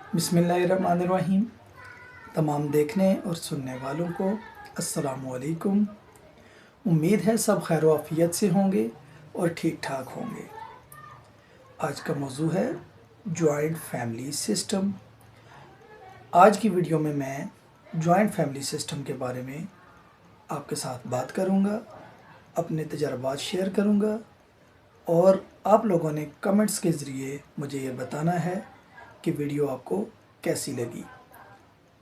बिस्मिल्लाहिर्रहमानिर्रहीम। तमाम देखने और सुनने वालों को अस्सलामु अलैकुम। उम्मीद है सब खैर आफियत से होंगे और ठीक ठाक होंगे। आज का मौजू है जॉइंट फैमिली सिस्टम। आज की वीडियो में मैं जॉइंट फैमिली सिस्टम के बारे में आपके साथ बात करूंगा, अपने तजर्बात शेयर करूंगा और आप लोगों ने कमेंट्स के ज़रिए मुझे ये बताना है कि वीडियो आपको कैसी लगी।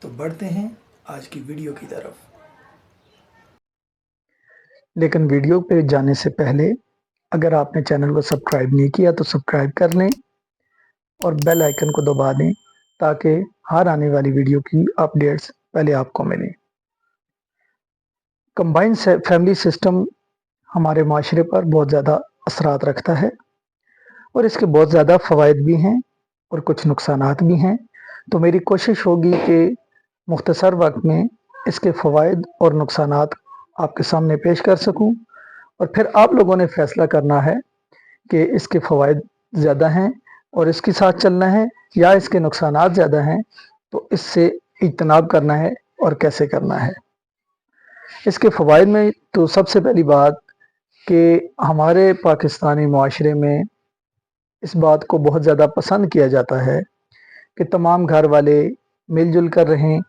तो बढ़ते हैं आज की वीडियो की तरफ। लेकिन वीडियो पे जाने से पहले अगर आपने चैनल को सब्सक्राइब नहीं किया तो सब्सक्राइब कर लें और बेल आइकन को दबा दें ताकि हर आने वाली वीडियो की अपडेट्स पहले आपको मिलें। कंबाइंड फैमिली सिस्टम हमारे माशरे पर बहुत ज़्यादा असरात रखता है और इसके बहुत ज़्यादा फ़वाइद भी हैं और कुछ नुकसानात भी हैं। तो मेरी कोशिश होगी कि मुख्तसर वक्त में इसके फ़वाइद और नुकसानात आपके सामने पेश कर सकूं और फिर आप लोगों ने फ़ैसला करना है कि इसके फ़वाइद ज़्यादा हैं और इसके साथ चलना है या इसके नुकसानात ज़्यादा हैं, तो इससे इज्तनाब करना है और कैसे करना है। इसके फ़वाइद में तो सबसे पहली बात कि हमारे पाकिस्तानी माशरे में इस बात को बहुत ज़्यादा पसंद किया जाता है कि तमाम घर वाले मिलजुल कर रहें,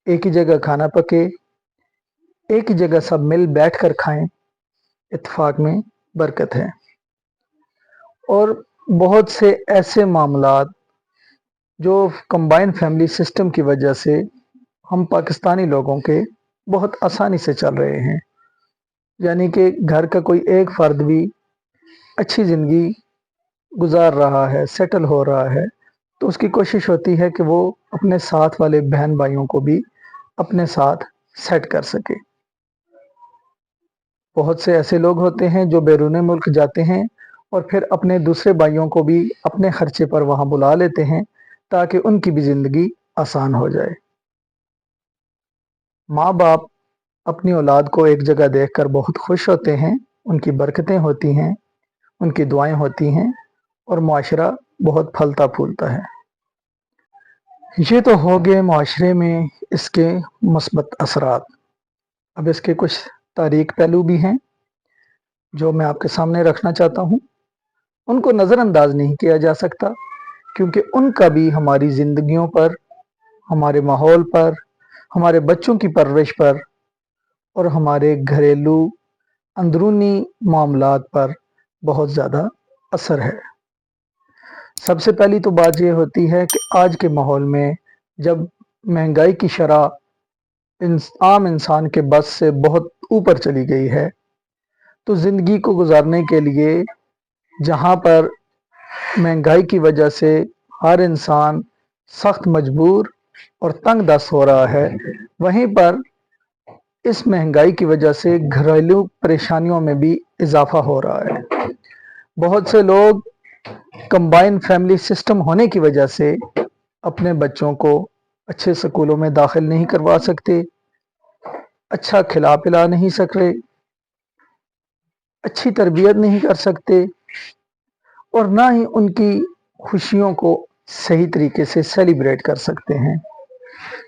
एक ही जगह खाना पके, एक ही जगह सब मिल बैठ कर खाएं। इत्तेफाक में बरकत है। और बहुत से ऐसे मामलात जो कंबाइंड फैमिली सिस्टम की वजह से हम पाकिस्तानी लोगों के बहुत आसानी से चल रहे हैं, यानी कि घर का कोई एक फ़र्द भी अच्छी ज़िंदगी गुजार रहा है, सेटल हो रहा है, तो उसकी कोशिश होती है कि वो अपने साथ वाले बहन भाइयों को भी अपने साथ सेट कर सके। बहुत से ऐसे लोग होते हैं जो बैरूने मुल्क जाते हैं और फिर अपने दूसरे भाइयों को भी अपने खर्चे पर वहाँ बुला लेते हैं ताकि उनकी भी ज़िंदगी आसान हो जाए। माँ बाप अपनी औलाद को एक जगह देखकर बहुत खुश होते हैं, उनकी बरकतें होती हैं, उनकी दुआएं होती हैं और माशरा बहुत फलता फूलता है। ये तो हो गए माशरे में इसके मुस्बत असरात। अब इसके कुछ तारीक पहलू भी हैं जो मैं आपके सामने रखना चाहता हूँ। उनको नज़रअंदाज नहीं किया जा सकता क्योंकि उनका भी हमारी ज़िंदगियों पर, हमारे माहौल पर, हमारे बच्चों की परवरिश पर और हमारे घरेलू अंदरूनी मामलात पर बहुत ज़्यादा असर है। सबसे पहली तो बात यह होती है कि आज के माहौल में जब महंगाई की शरह आम इंसान के बस से बहुत ऊपर चली गई है, तो ज़िंदगी को गुजारने के लिए जहाँ पर महंगाई की वजह से हर इंसान सख्त मजबूर और तंग दस्त हो रहा है, वहीं पर इस महंगाई की वजह से घरेलू परेशानियों में भी इजाफा हो रहा है। बहुत से लोग कंबाइंड फैमिली सिस्टम होने की वजह से अपने बच्चों को अच्छे स्कूलों में दाखिल नहीं करवा सकते, अच्छा खिला पिला नहीं सक रहे, अच्छी तरबियत नहीं कर सकते और ना ही उनकी खुशियों को सही तरीके से सेलिब्रेट कर सकते हैं।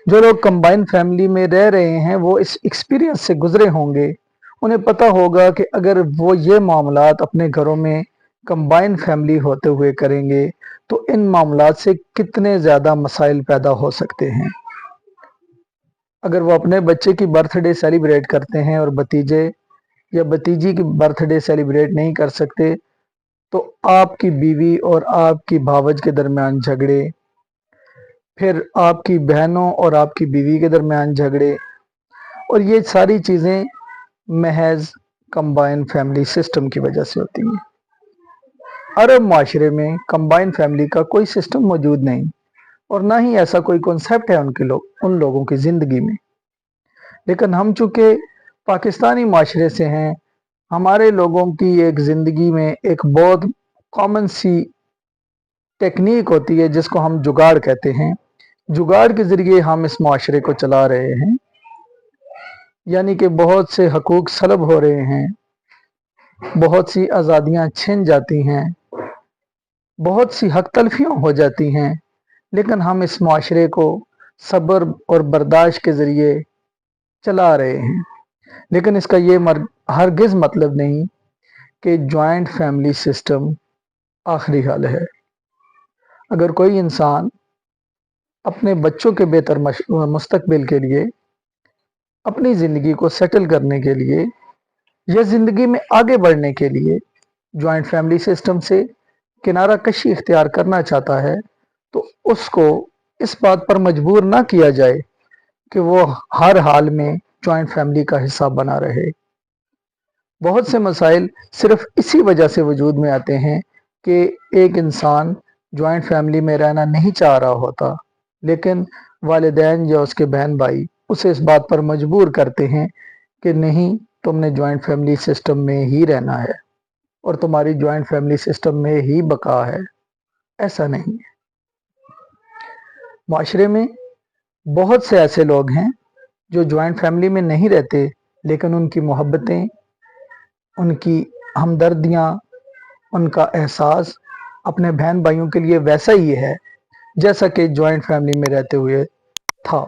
जो लोग कंबाइंड फैमिली में रह रहे हैं वो इस एक्सपीरियंस से गुजरे होंगे, उन्हें पता होगा कि अगर वो ये मामलात अपने घरों में कंबाइंड फैमिली होते हुए करेंगे तो इन मामलात से कितने ज़्यादा मसाइल पैदा हो सकते हैं। अगर वो अपने बच्चे की बर्थडे सेलिब्रेट करते हैं और भतीजे या भतीजी की बर्थडे सेलिब्रेट नहीं कर सकते, तो आपकी बीवी और आपकी भावज के दरमियान झगड़े, फिर आपकी बहनों और आपकी बीवी के दरमियान झगड़े, और ये सारी चीज़ें महज कंबाइंड फैमिली सिस्टम की वजह से होती हैं। अरब माशरे में कंबाइंड फैमिली का कोई सिस्टम मौजूद नहीं और ना ही ऐसा कोई कॉन्सेप्ट है उन लोगों की ज़िंदगी में। लेकिन हम चूँकि पाकिस्तानी माशरे से हैं, हमारे लोगों की एक ज़िंदगी में एक बहुत कॉमन सी टेक्निक होती है जिसको हम जुगाड़ कहते हैं। जुगाड़ के ज़रिए हम इस माशरे को चला रहे हैं, यानी कि बहुत से हकूक़ सलब हो रहे हैं, बहुत सी आज़ादियाँ छिन जाती हैं, बहुत सी हक तलफियाँ हो जाती हैं, लेकिन हम इस माशरे को सब्र और बर्दाश्त के ज़रिए चला रहे हैं। लेकिन इसका ये हरगिज़ मतलब नहीं कि जॉइंट फैमिली सिस्टम आखिरी हल है। अगर कोई इंसान अपने बच्चों के बेहतर मुस्तकबिल के लिए, अपनी ज़िंदगी को सेटल करने के लिए या ज़िंदगी में आगे बढ़ने के लिए जॉइंट फैमिली सिस्टम से किनारा कशी इख्तियार करना चाहता है, तो उसको इस बात पर मजबूर ना किया जाए कि वो हर हाल में जॉइंट फैमिली का हिस्सा बना रहे। बहुत से मसाइल सिर्फ इसी वजह से वजूद में आते हैं कि एक इंसान जॉइंट फैमिली में रहना नहीं चाह रहा होता, लेकिन वालिदैन या उसके बहन भाई उसे इस बात पर मजबूर करते हैं कि नहीं, तुमने जॉइंट फैमिली सिस्टम में ही रहना है और तुम्हारी जॉइंट फैमिली सिस्टम में ही बका है। ऐसा नहीं है। माशरे में बहुत से ऐसे लोग हैं जो जॉइंट फैमिली में नहीं रहते, लेकिन उनकी मोहब्बतें, उनकी हमदर्दियाँ, उनका एहसास अपने बहन भाइयों के लिए वैसा ही है जैसा कि जॉइंट फैमिली में रहते हुए था।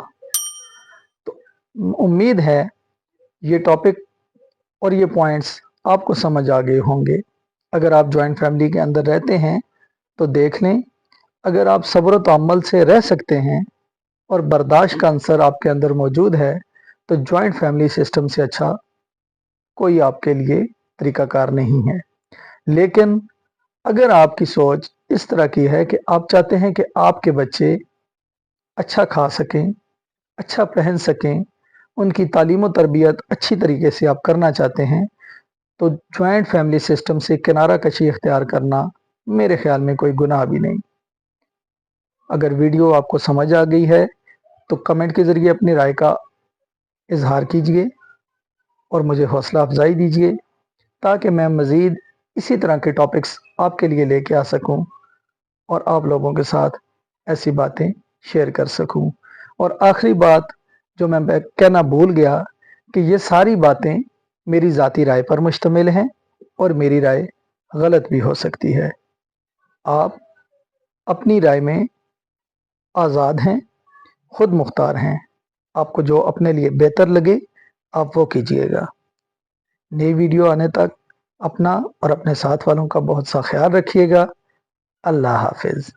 तो उम्मीद है ये टॉपिक और ये पॉइंट्स आपको समझ आ गए होंगे। अगर आप जॉइंट फैमिली के अंदर रहते हैं तो देख लें, अगर आप सब्र तअम्मुल से रह सकते हैं और बर्दाश्त का अंसर आपके अंदर मौजूद है, तो जॉइंट फैमिली सिस्टम से अच्छा कोई आपके लिए तरीकाकार नहीं है। लेकिन अगर आपकी सोच इस तरह की है कि आप चाहते हैं कि आपके बच्चे अच्छा खा सकें, अच्छा पहन सकें, उनकी तालीम और तरबियत अच्छी तरीके से आप करना चाहते हैं, तो जॉइंट फैमिली सिस्टम से किनारा कशी इख्तियार करना मेरे ख्याल में कोई गुनाह भी नहीं। अगर वीडियो आपको समझ आ गई है तो कमेंट के ज़रिए अपनी राय का इजहार कीजिए और मुझे हौसला अफजाई दीजिए, ताकि मैं मज़ीद इसी तरह के टॉपिक्स आपके लिए लेके आ सकूं और आप लोगों के साथ ऐसी बातें शेयर कर सकूं। और आखिरी बात जो मैं कहना भूल गया कि ये सारी बातें मेरी ज़ाती राय पर मुश्तमिल हैं और मेरी राय गलत भी हो सकती है। आप अपनी राय में आज़ाद हैं, खुद मुख्तार हैं। आपको जो अपने लिए बेहतर लगे आप वो कीजिएगा। नई वीडियो आने तक अपना और अपने साथ वालों का बहुत सा ख्याल रखिएगा। अल्लाह हाफिज़।